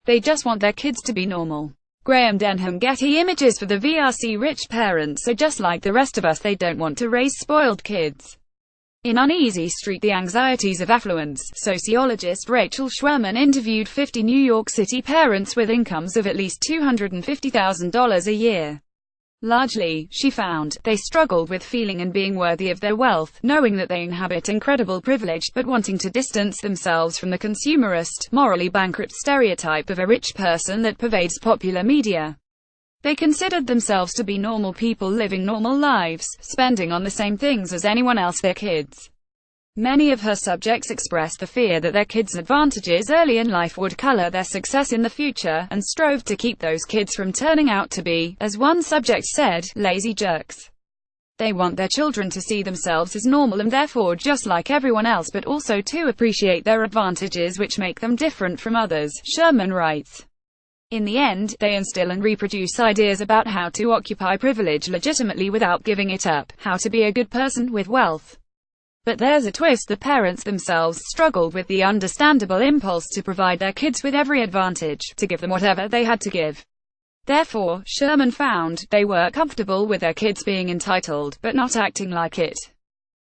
They just want their kids to be normal. Graham Denham. Getty Images. For the VRC, rich parents are just like the rest of us. They don't want to raise spoiled kids. In Uneasy Street, The Anxieties of Affluence, sociologist Rachel Schwerman interviewed 50 New York City parents with incomes of at least $250,000 a year. Largely, she found, they struggled with feeling and being worthy of their wealth, knowing that they inhabit incredible privilege, but wanting to distance themselves from the consumerist, morally bankrupt stereotype of a rich person that pervades popular media. They considered themselves to be normal people living normal lives, spending on the same things as anyone else, their kids. Many of her subjects expressed the fear that their kids' advantages early in life would color their success in the future, and strove to keep those kids from turning out to be, as one subject said, lazy jerks. They want their children to see themselves as normal and therefore just like everyone else, but also to appreciate their advantages which make them different from others, Schwerman writes. In the end, they instill and reproduce ideas about how to occupy privilege legitimately without giving it up, how to be a good person with wealth. But there's a twist: the parents themselves struggled with the understandable impulse to provide their kids with every advantage, to give them whatever they had to give. Therefore, Schwerman found, they were comfortable with their kids being entitled, but not acting like it.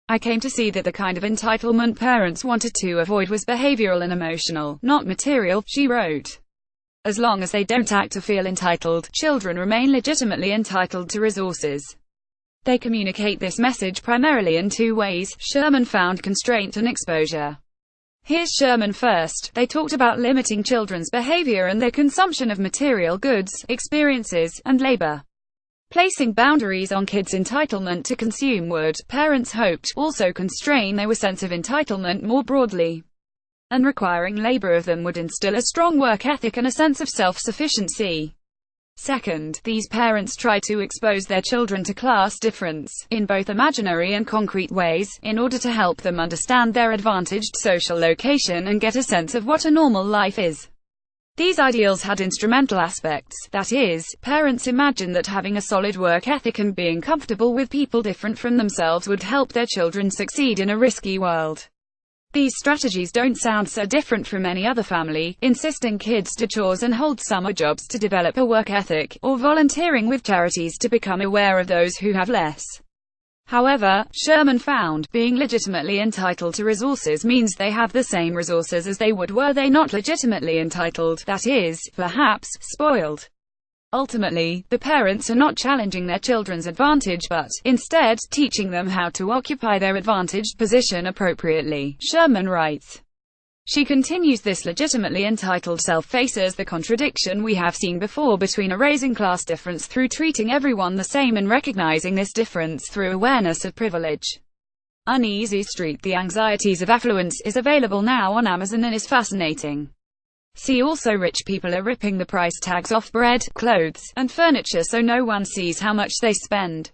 I came to see that the kind of entitlement parents wanted to avoid was behavioral and emotional, not material, she wrote. As long as they don't act or feel entitled, children remain legitimately entitled to resources. They communicate this message primarily in two ways, Schwerman found: constraint and exposure. Here's Schwerman first. They talked about limiting children's behavior and their consumption of material goods, experiences, and labor. Placing boundaries on kids' entitlement to consume would, parents hoped, also constrain their sense of entitlement more broadly. And requiring labor of them would instill a strong work ethic and a sense of self-sufficiency. Second, these parents try to expose their children to class difference, in both imaginary and concrete ways, in order to help them understand their advantaged social location and get a sense of what a normal life is. These ideals had instrumental aspects, that is, parents imagined that having a solid work ethic and being comfortable with people different from themselves would help their children succeed in a risky world. These strategies don't sound so different from any other family, insisting kids do chores and hold summer jobs to develop a work ethic, or volunteering with charities to become aware of those who have less. However, Schwerman found, being legitimately entitled to resources means they have the same resources as they would were they not legitimately entitled, that is, perhaps, spoiled. Ultimately, the parents are not challenging their children's advantage but, instead, teaching them how to occupy their advantaged position appropriately, Schwerman writes. She continues, this legitimately entitled self faces the contradiction we have seen before between erasing class difference through treating everyone the same and recognizing this difference through awareness of privilege. Uneasy Street, The Anxieties of Affluence is available now on Amazon and is fascinating. See also: rich people are ripping the price tags off bread, clothes, and furniture so no one sees how much they spend.